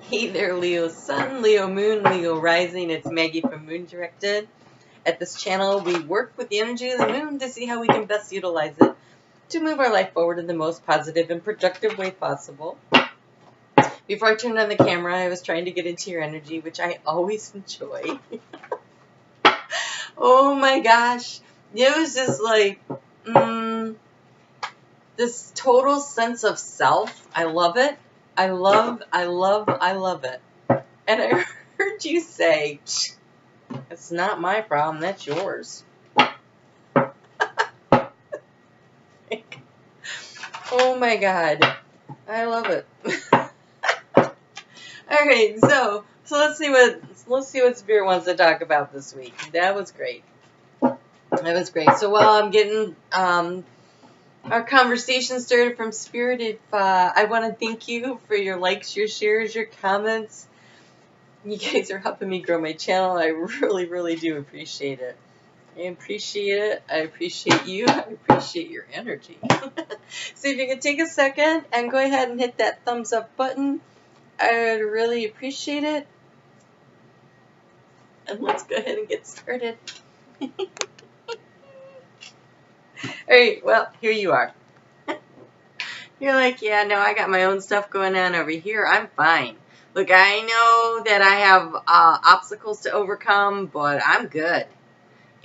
Hey there, Leo Sun, Leo Moon, Leo Rising. It's Maggie from Moon Directed. At this channel, we work with the energy of the moon to see how we can best utilize it to move our life forward in the most positive and productive way possible. Before I turned on the camera, I was trying to get into your energy, which I always enjoy. Oh my gosh. It was just like, this total sense of self. I love it. I love it. And I heard you say, it's not my problem, that's yours. Oh my God. I love it. Alright, so let's see what Spirit wants to talk about this week. That was great. So while I'm getting our conversation started from Spirit, I want to thank you for your likes, your shares, your comments. You guys are helping me grow my channel. I really do appreciate it. I appreciate it. I appreciate you. I appreciate your energy. So if you could take a second and go ahead and hit that thumbs up button, I would really appreciate it. And let's go ahead and get started. Alright, well, here you are. You're like, yeah, no, I got my own stuff going on over here. I'm fine. Look, I know that I have obstacles to overcome, but I'm good.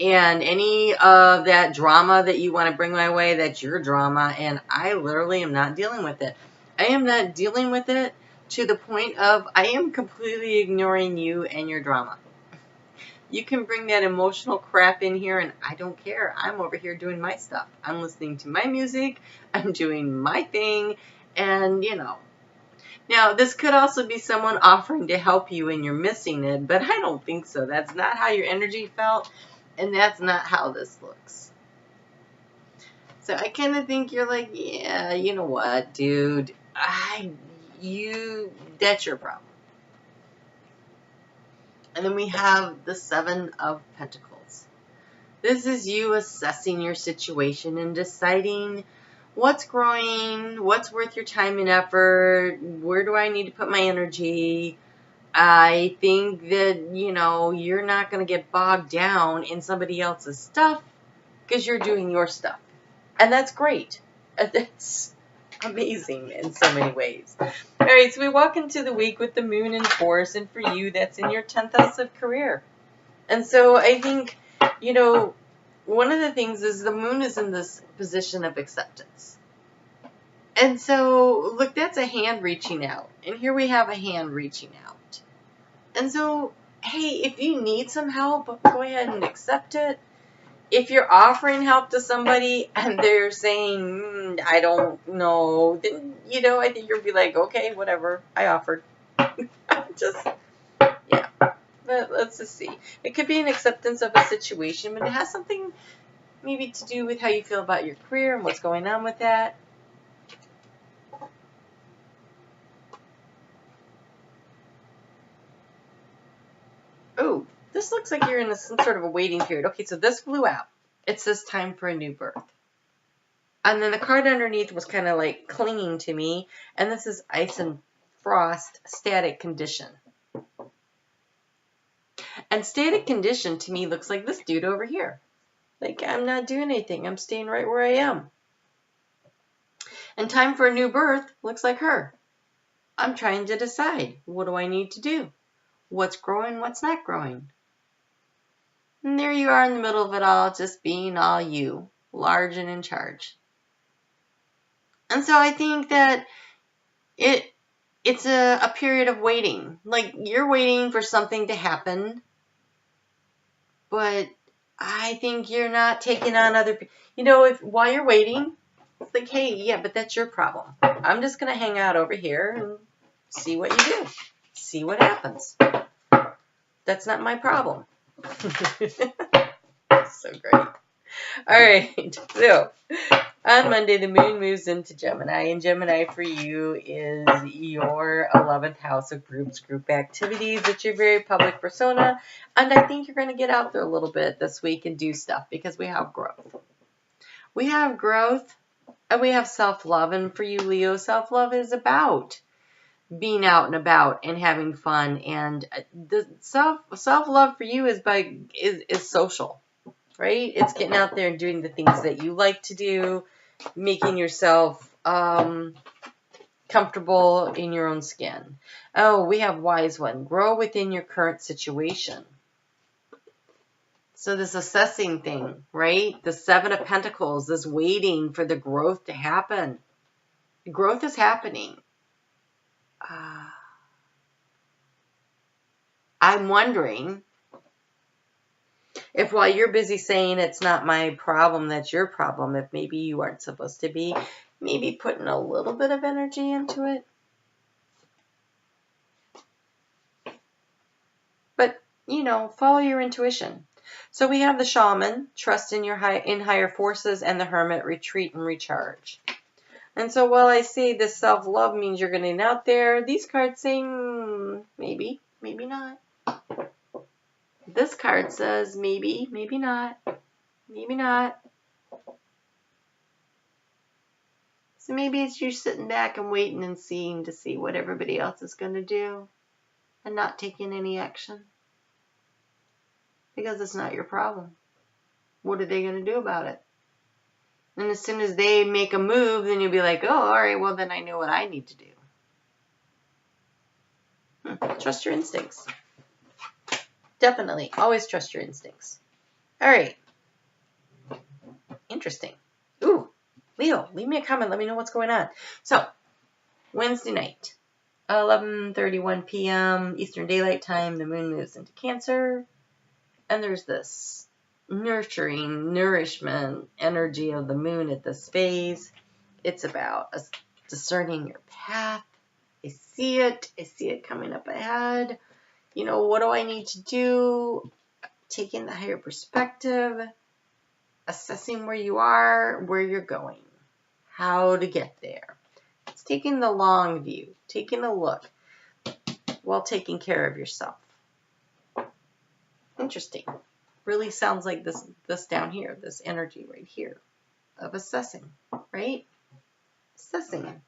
And any of that drama that you want to bring my way, that's your drama. And I literally am not dealing with it. I am not dealing with it to the point of I am completely ignoring you and your drama. You can bring that emotional crap in here and I don't care. I'm over here doing my stuff. I'm listening to my music. I'm doing my thing. And, you know. Now, this could also be someone offering to help you and you're missing it. But I don't think so. That's not how your energy felt. And that's not how this looks. So I kind of think you're like, yeah, you know what, dude? That's your problem. And then we have the Seven of Pentacles. This is you assessing your situation and deciding what's growing, what's worth your time and effort, where do I need to put my energy. I think that, you know, you're not going to get bogged down in somebody else's stuff because you're doing your stuff. And that's great. That's amazing in so many ways. All right, so we walk into the week with the moon in Taurus, and for you, that's in your 10th house of career. And so I think, you know, one of the things is the moon is in this position of acceptance. And so, look, that's a hand reaching out. And here we have a hand reaching out. And so, hey, if you need some help, go ahead and accept it. If you're offering help to somebody and they're saying, I don't know, then, you know, I think you'll be like, okay, whatever, I offered. Yeah. But let's just see. It could be an acceptance of a situation, but it has something maybe to do with how you feel about your career and what's going on with that. Oh, this looks like you're in some sort of a waiting period. Okay, so this blew out. It says time for a new birth. And then the card underneath was kind of like clinging to me. And this is ice and frost, static condition. And static condition to me looks like this dude over here. Like, I'm not doing anything. I'm staying right where I am. And time for a new birth looks like her. I'm trying to decide, what do I need to do? What's growing, what's not growing? And there you are in the middle of it all, just being all you, large and in charge. And so I think that it's a period of waiting. Like, you're waiting for something to happen, but I think you're not taking on other people. You know, while you're waiting, it's like, hey, yeah, but that's your problem. I'm just going to hang out over here and see what you do. See what happens. That's not my problem. So great. All right. So, on Monday, the moon moves into Gemini, and Gemini for you is your 11th house of group activities. It's your very public persona, and I think you're going to get out there a little bit this week and do stuff because we have growth. We have growth, and we have self-love, and for you, Leo, self-love is about being out and about and having fun. And the self-love for you is social, right? It's getting out there and doing the things that you like to do, making yourself comfortable in your own skin. Oh, we have wise one. Grow within your current situation. So this assessing thing, right? The Seven of Pentacles is waiting for the growth to happen. Growth is happening. I'm wondering if while you're busy saying it's not my problem, that's your problem, if maybe you aren't supposed to be, maybe putting a little bit of energy into it. But, you know, follow your intuition. So we have the Shaman, trust in your higher forces, and the Hermit, retreat and recharge. And so while I say this self-love means you're getting out there, these cards say maybe, maybe not. This card says maybe, maybe not, maybe not. So maybe it's you sitting back and waiting and seeing to see what everybody else is going to do and not taking any action. Because it's not your problem. What are they going to do about it? And as soon as they make a move, then you'll be like, oh, all right, well, then I know what I need to do. Trust your instincts. Definitely. Always trust your instincts. All right. Interesting. Ooh, Leo, leave me a comment. Let me know what's going on. So, Wednesday night, 11:31 p.m. Eastern Daylight Time, the moon moves into Cancer. And there's this nurturing, nourishment energy of the moon at this phase. It's about discerning your path. I see it. I see it coming up ahead. You know, what do I need to do? Taking the higher perspective, assessing where you are, where you're going, how to get there. It's taking the long view, taking a look while taking care of yourself. Interesting. Really sounds like this down here, this energy right here of assessing, right? Assessing.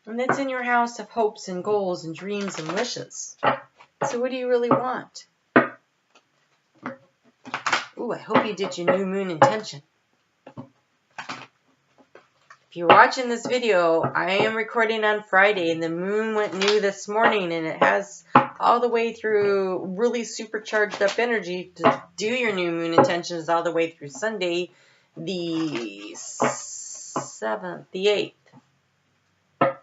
And it's in your house of hopes and goals and dreams and wishes. So what do you really want? Ooh, I hope you did your new moon intention. If you're watching this video, I am recording on Friday, and the moon went new this morning, and it has all the way through really supercharged up energy to do your new moon intentions all the way through Sunday, the 7th, the 8th, the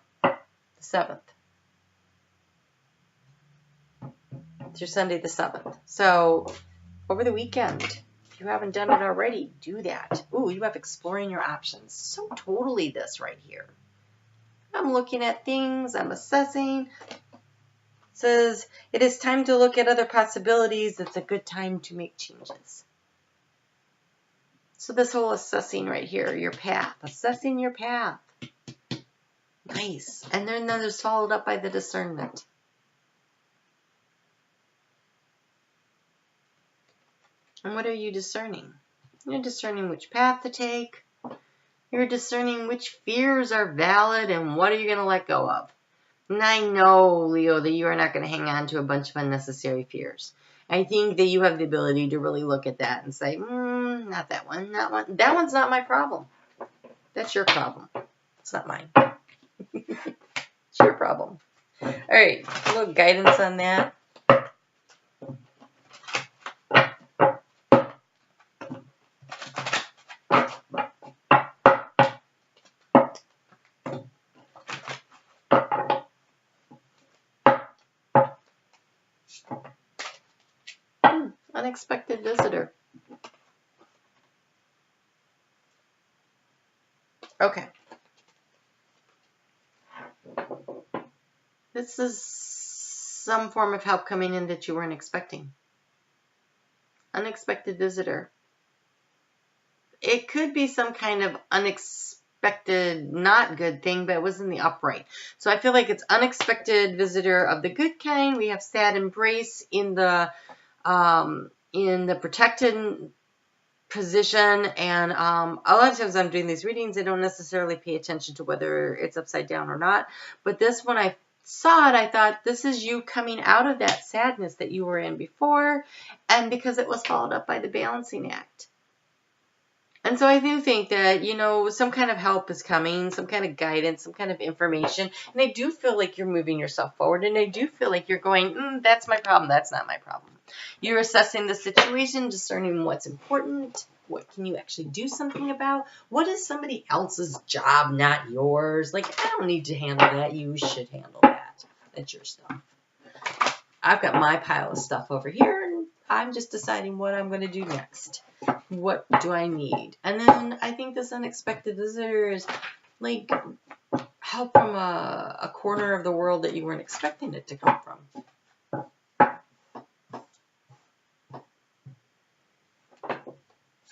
7th. Through Sunday the 7th. So over the weekend, if you haven't done it already, do that. Ooh, you have exploring your options. So totally this right here. I'm looking at things, I'm assessing. It says it is time to look at other possibilities. It's a good time to make changes. So this whole assessing right here, your path, assessing your path. Nice. And then there's followed up by the discernment. And what are you discerning? You're discerning which path to take. You're discerning which fears are valid and what are you going to let go of. And I know, Leo, that you are not going to hang on to a bunch of unnecessary fears. I think that you have the ability to really look at that and say, not that one, not one. That one's not my problem. That's your problem. It's not mine. It's your problem. All right, a little guidance on that. Unexpected visitor. Okay. This is some form of help coming in that you weren't expecting. Unexpected visitor. It could be some kind of unexpected, not good thing, but it was in the upright. So I feel like it's unexpected visitor of the good kind. We have sad embrace in the protected position, and a lot of times I'm doing these readings, I don't necessarily pay attention to whether it's upside down or not, but this, when I saw it, I thought, this is you coming out of that sadness that you were in before, and because it was followed up by the balancing act. And so I do think that, you know, some kind of help is coming, some kind of guidance, some kind of information. And I do feel like you're moving yourself forward. And I do feel like you're going, that's my problem. That's not my problem. You're assessing the situation, discerning what's important. What can you actually do something about? What is somebody else's job, not yours? Like, I don't need to handle that. You should handle that. That's your stuff. I've got my pile of stuff over here, and I'm just deciding what I'm going to do next. What do I need? And then I think this unexpected visitor is like help from a corner of the world that you weren't expecting it to come from.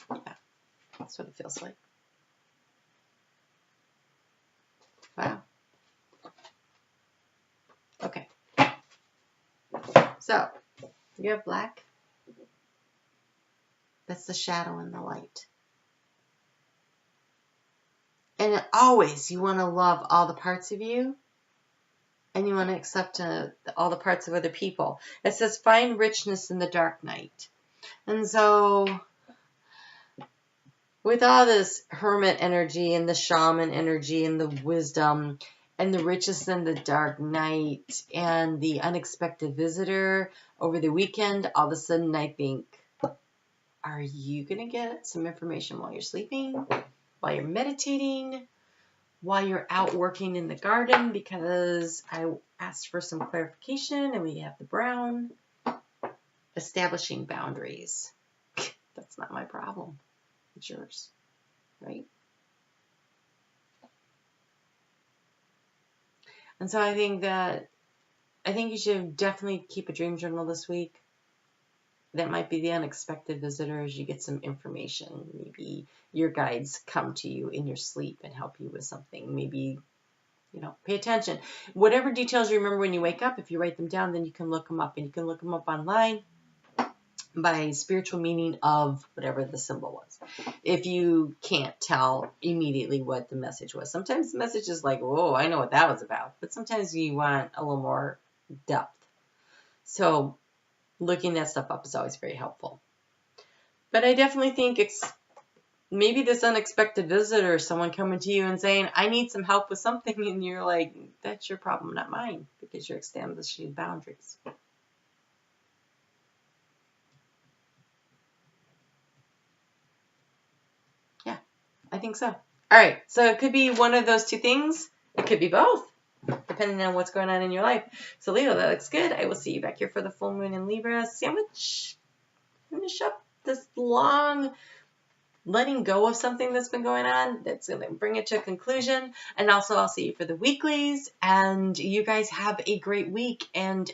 Yeah, that's what it feels like. Wow. Okay. So, you have black. That's the shadow and the light. And always, you want to love all the parts of you, and you want to accept all the parts of other people. It says, find richness in the dark night. And so, with all this hermit energy and the shaman energy and the wisdom and the richness in the dark night and the unexpected visitor over the weekend, all of a sudden I think, are you going to get some information while you're sleeping, while you're meditating, while you're out working in the garden? Because I asked for some clarification, and we have the brown. Establishing boundaries. That's not my problem. It's yours, right? And so I think you should definitely keep a dream journal this week. That might be the unexpected visitor as you get some information. Maybe your guides come to you in your sleep and help you with something. Maybe, you know, pay attention. Whatever details you remember when you wake up, if you write them down, then you can look them up. And you can look them up online by spiritual meaning of whatever the symbol was. If you can't tell immediately what the message was. Sometimes the message is like, whoa, I know what that was about. But sometimes you want a little more depth. So looking that stuff up is always very helpful. But I definitely think maybe this unexpected visitor, someone coming to you and saying, I need some help with something. And you're like, that's your problem, not mine, because you're establishing boundaries. Yeah, I think so. All right, so it could be one of those two things. It could be both, depending on what's going on in your life. So Leo, that looks good. I will see you back here for the full moon in Libra. Sandwich, finish up this long letting go of something that's been going on. That's going to bring it to a conclusion. And also I'll see you for the weeklies. And you guys have a great week. And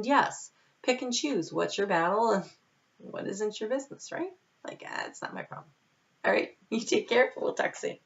yes, pick and choose what's your battle and what isn't your business, right? Like, it's not my problem. All right, you take care. We'll talk soon.